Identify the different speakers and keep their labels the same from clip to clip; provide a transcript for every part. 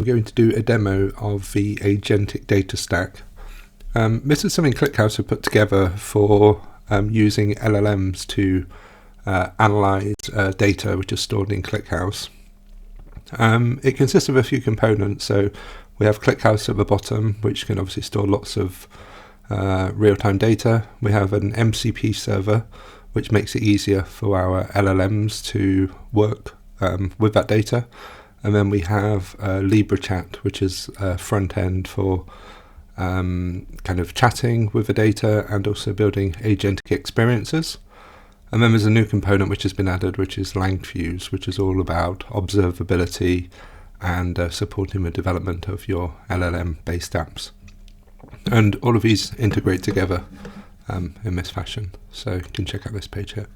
Speaker 1: I'm going to do a demo of the Agentic data stack. This is something ClickHouse have put together for using LLMs to analyze data which is stored in ClickHouse. It consists of a few components. So we have ClickHouse at the bottom, which can obviously store lots of real-time data. We have an MCP server, which makes it easier for our LLMs to work with that data. And then we have LibraChat, which is a front end for kind of chatting with the data and also building agentic experiences. And then there's a new component which has been added, which is LangFuse, which is all about observability and supporting the development of your LLM-based apps. And all of these integrate together in this fashion. So you can check out this page here.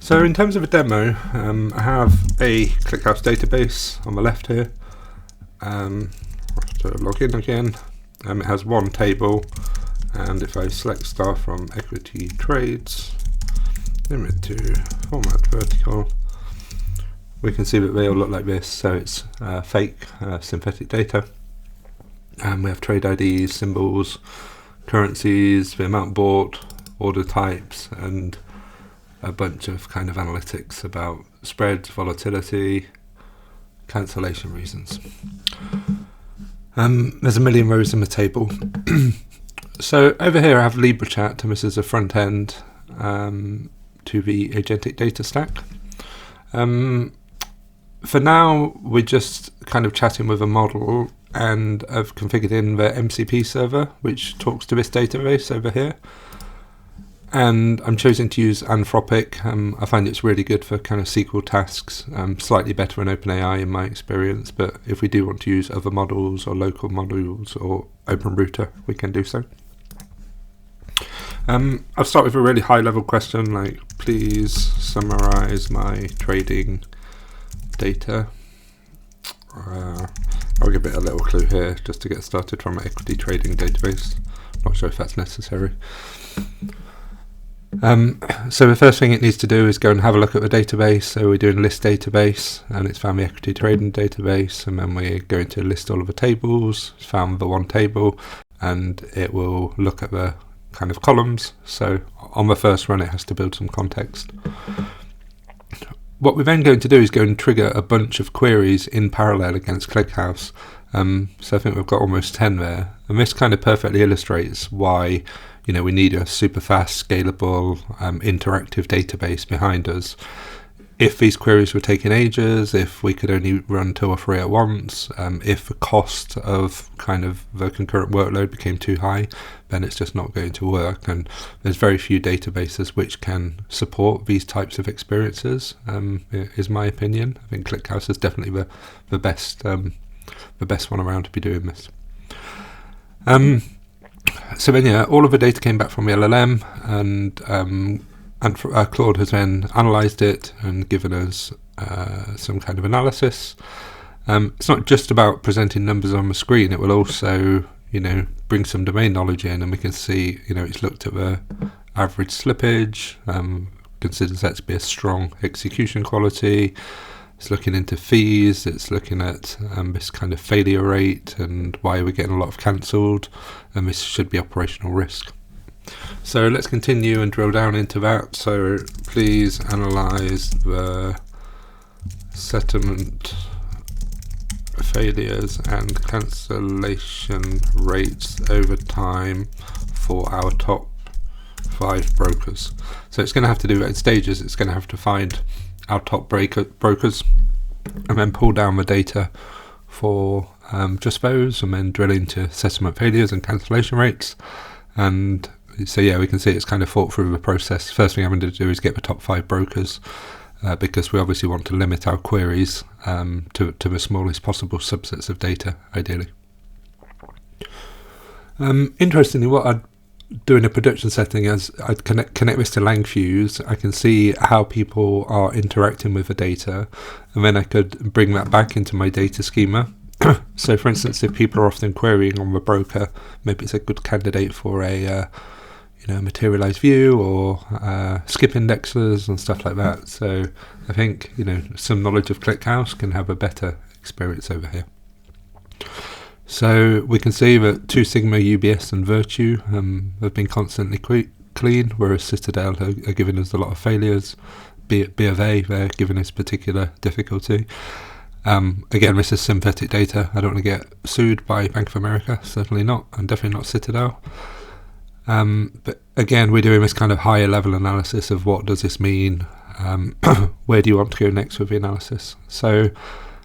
Speaker 1: So in terms of a demo, I have a ClickHouse database on the left here. I'll have to log in again. It has one table, and if I select star from equity trades, limit to format vertical, we can see that they all look like this. So it's fake synthetic data. And we have trade IDs, symbols, currencies, the amount bought, order types, and a bunch of kind of analytics about spreads, volatility, cancellation reasons. There's a million rows in the table. So over here I have LibraChat, and this is a front end to the Agentic data stack. For now, we're just kind of chatting with a model, and I've configured in the MCP server, which talks to this database over here. And I'm choosing to use Anthropic. I find it's really good for kind of SQL tasks, slightly better than OpenAI in my experience, but if we do want to use other models or local models or OpenRouter, we can do so. I'll start with a really high level question like, please summarize my trading data. I'll give it a little clue here just to get started from an equity trading database. Not sure if that's necessary. So the first thing it needs to do is go and have a look at the database. So we're doing list database, and it's found the equity trading database, and then we're going to list all of the tables. It's found the one table, and it will look at the kind of columns. So on the first run, it has to build some context. What we're then going to do is go and trigger a bunch of queries in parallel against ClickHouse. So I think we've got almost 10 there, and this kind of perfectly illustrates why we need a super fast, scalable, interactive database behind us. If these queries were taking ages, if we could only run 2 or 3 at once, if the cost of kind of the concurrent workload became too high, then it's just not going to work. And there's very few databases which can support these types of experiences, is my opinion. I think ClickHouse is definitely the best one around to be doing this. So then, all of the data came back from the LLM, and Claude has then analysed it and given us some kind of analysis. It's not just about presenting numbers on the screen. It will also, bring some domain knowledge in, and we can see, it's looked at the average slippage, considers that to be a strong execution quality. It's looking into fees, it's looking at this kind of failure rate and why we're getting a lot of cancelled, and this should be operational risk. So let's continue and drill down into that. So please analyse the settlement failures and cancellation rates over time for our top 5 brokers. So it's going to have to do that in stages. It's going to have to find our top brokers and then pull down the data for just those, and then drill into settlement failures and cancellation rates. And so we can see it's kind of thought through the process. First thing I'm going to do is get the top 5 brokers, because we obviously want to limit our queries to the smallest possible subsets of data, ideally. Interestingly, what I'd do in a production setting is I'd connect this to LangFuse. I can see how people are interacting with the data, and then I could bring that back into my data schema. So for instance, if people are often querying on the broker, maybe it's a good candidate for a materialized view or skip indexes and stuff like that. So I think some knowledge of ClickHouse can have a better experience over here. So we can see that 2 Sigma, UBS and Virtue have been constantly clean, whereas Citadel are giving us a lot of failures. B of A, they're giving us particular difficulty. Again, this is synthetic data. I don't want to get sued by Bank of America, certainly not, and definitely not Citadel. But again, we're doing this kind of higher level analysis of what does this mean, where do you want to go next with the analysis. So,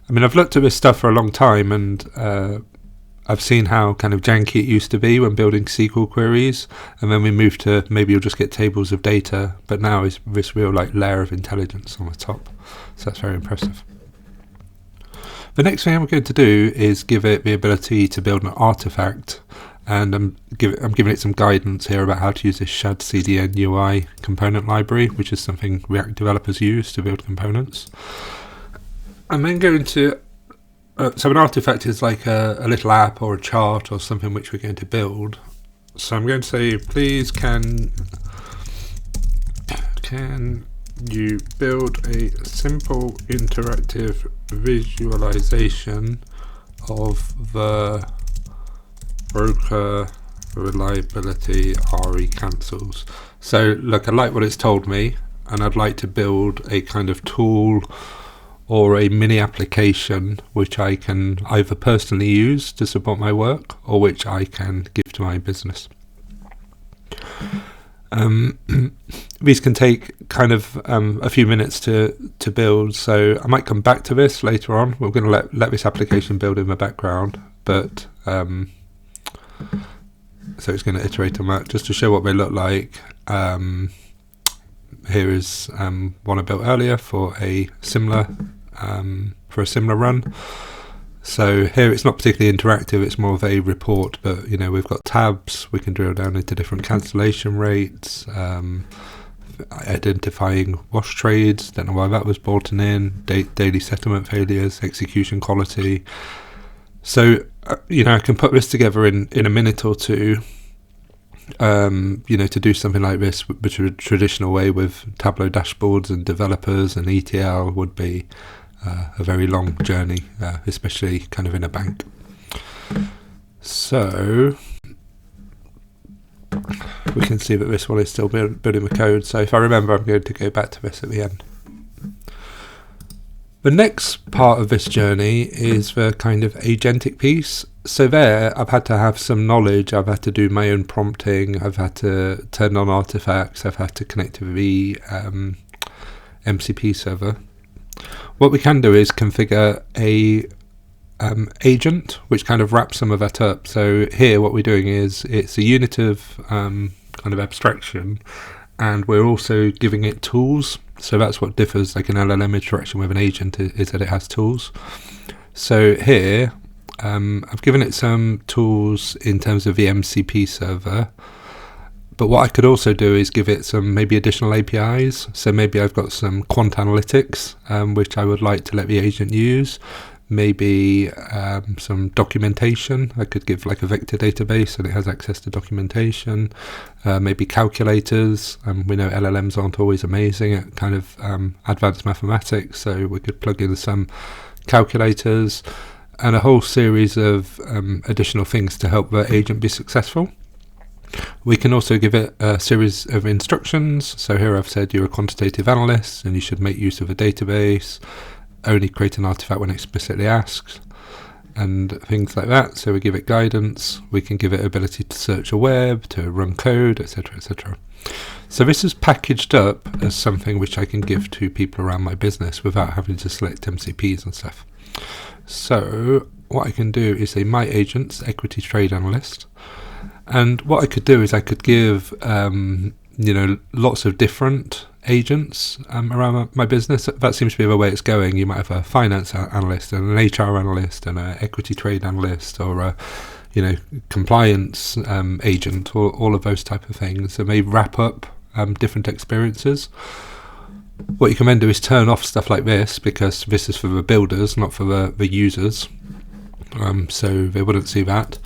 Speaker 1: I mean, I've looked at this stuff for a long time, and I've seen how kind of janky it used to be when building SQL queries, and then we moved to maybe you'll just get tables of data, but now it's this real like layer of intelligence on the top. So that's very impressive. The next thing I'm going to do is give it the ability to build an artifact, and I'm giving it some guidance here about how to use this shad CDN UI component library, which is something React developers use to build components. I'm then going to so an artifact is like a little app or a chart or something which we're going to build. So I'm going to say, please can you build a simple interactive visualization of the broker reliability RE cancels. So look, I like what it's told me, and I'd like to build a kind of tool or a mini application which I can either personally use to support my work or which I can give to my business. These can take kind of a few minutes to build, so I might come back to this later on. We're going to let this application build in the background, but so it's going to iterate on that just to show what they look like. Here is one I built earlier for a similar run. So here it's not particularly interactive, it's more of a report, but you know, we've got tabs, we can drill down into different cancellation rates, identifying wash trades, don't know why that was brought in, daily settlement failures, execution quality. So you know, I can put this together in a minute or two. You know, to do something like this, which a traditional way with Tableau dashboards and developers and ETL would be a very long journey, especially kind of in a bank. So we can see that this one is still building the code. So if I remember, I'm going to go back to this at the end. The next part of this journey is the kind of agentic piece. So there, I've had to have some knowledge, I've had to do my own prompting, I've had to turn on artifacts, I've had to connect to the MCP server. What we can do is configure a agent, which kind of wraps some of that up. So here what we're doing is, it's a unit of kind of abstraction, and we're also giving it tools. So that's what differs like an LLM interaction with an agent, is that it has tools. So here, I've given it some tools in terms of the MCP server, but what I could also do is give it some maybe additional APIs. So maybe I've got some quant analytics, which I would like to let the agent use. Maybe some documentation. I could give like a vector database and it has access to documentation. Maybe calculators. We know LLMs aren't always amazing at kind of advanced mathematics, so we could plug in some calculators and a whole series of additional things to help the agent be successful. We can also give it a series of instructions. So here I've said you're a quantitative analyst and you should make use of a database, only create an artifact when explicitly asked, and things like that. So we give it guidance, we can give it ability to search a web, to run code, etc., etc. So this is packaged up as something which I can give to people around my business without having to select MCPs and stuff. So what I can do is say my agents, equity trade analyst, and what I could do is I could give you know, lots of different agents around my business. That seems to be the way it's going. You might have a finance analyst and an HR analyst and an equity trade analyst, or a you know, compliance agent, or all of those type of things. That may wrap up different experiences. What you can then do is turn off stuff like this, because this is for the builders, not for the users. So they wouldn't see that.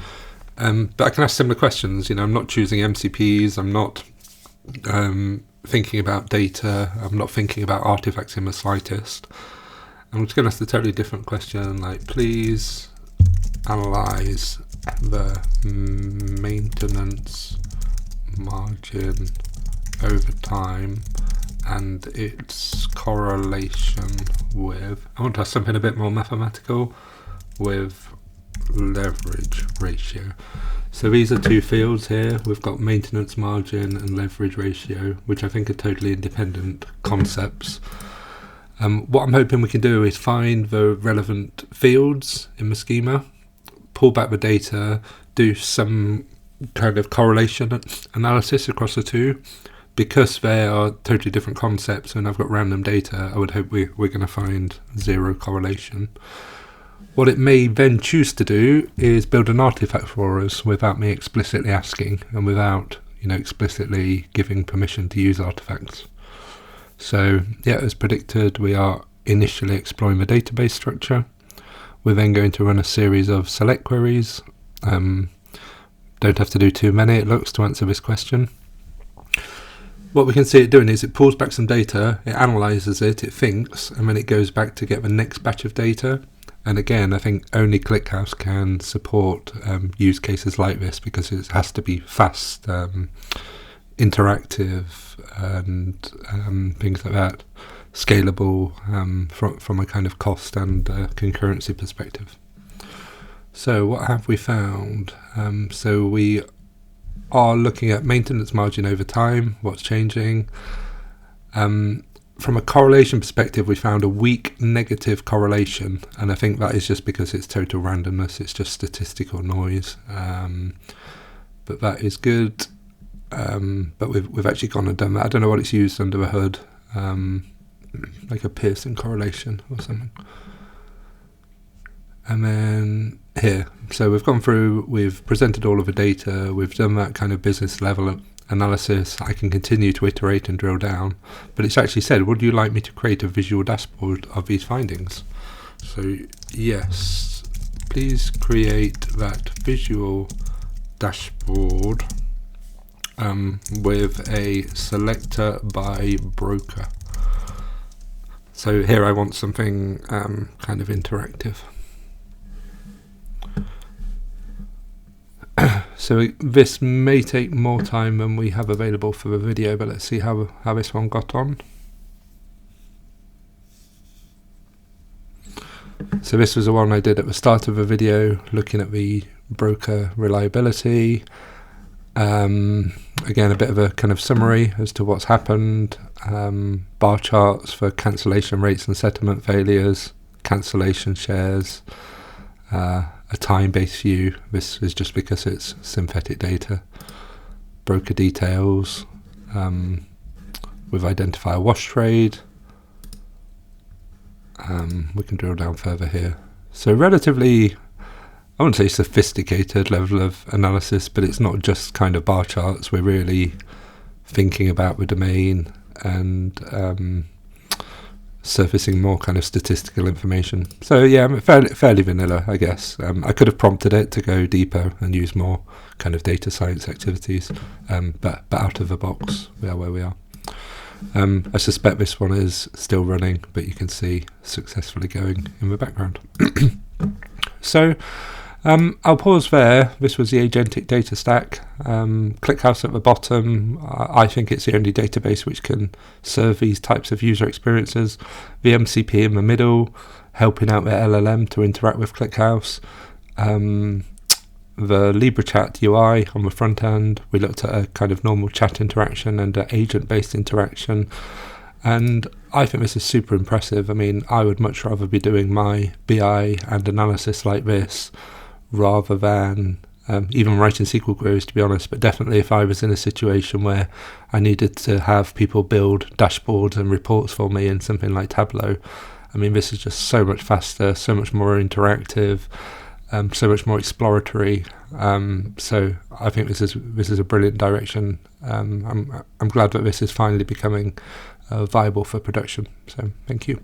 Speaker 1: But I can ask similar questions. You know, I'm not choosing MCPs. I'm not thinking about data. I'm not thinking about artifacts in the slightest. I'm just going to ask a totally different question, like, please analyze the maintenance margin over time and its correlation with, I want to have something a bit more mathematical, with leverage ratio. So these are two fields here. We've got maintenance margin and leverage ratio, which I think are totally independent concepts. What I'm hoping we can do is find the relevant fields in the schema, pull back the data, do some kind of correlation analysis across the two. Because they are totally different concepts and I've got random data, I would hope we're going to find zero correlation. What it may then choose to do is build an artifact for us without me explicitly asking and without, explicitly giving permission to use artifacts. So yeah, as predicted, we are initially exploring the database structure. We're then going to run a series of select queries. Don't have to do too many, it looks, to answer this question. What we can see it doing is it pulls back some data, it analyses it, it thinks, and then it goes back to get the next batch of data. And again, I think only ClickHouse can support use cases like this because it has to be fast, interactive, and things like that, scalable from a kind of cost and concurrency perspective. So what have we found? So we are looking at maintenance margin over time, what's changing. From a correlation perspective, we found a weak negative correlation, and I think that is just because it's total randomness, it's just statistical noise. But that is good. But we've actually gone and done that. I don't know what it's used under the hood, like a Pearson correlation or something. And then here, so we've gone through, we've presented all of the data, we've done that kind of business level analysis. I can continue to iterate and drill down, but it's actually said, would you like me to create a visual dashboard of these findings? So yes, please create that visual dashboard with a selector by broker. So here I want something kind of interactive. So this may take more time than we have available for the video, but let's see how this one got on. So this was the one I did at the start of the video, looking at the broker reliability. Again, a bit of a kind of summary as to what's happened. Bar charts for cancellation rates and settlement failures, cancellation shares, a time-based view. This is just because it's synthetic data. Broker details. We've identified a wash trade. We can drill down further here. So relatively, I wouldn't say sophisticated level of analysis, but it's not just kind of bar charts. We're really thinking about the domain and surfacing more kind of statistical information. So yeah, fairly vanilla, I guess. I could have prompted it to go deeper and use more kind of data science activities, but out of the box, we are where we are. I suspect this one is still running, but you can see successfully going in the background. So I'll pause there. This was the Agentic data stack. ClickHouse at the bottom. I think it's the only database which can serve these types of user experiences. The MCP in the middle, helping out the LLM to interact with ClickHouse. The LibreChat UI on the front end. We looked at a kind of normal chat interaction and an agent-based interaction. And I think this is super impressive. I mean, I would much rather be doing my BI and analysis like this rather than even writing SQL queries, to be honest. But definitely if I was in a situation where I needed to have people build dashboards and reports for me in something like Tableau, I mean, this is just so much faster, so much more interactive, so much more exploratory. So I think this is a brilliant direction. I'm glad that this is finally becoming viable for production. So thank you.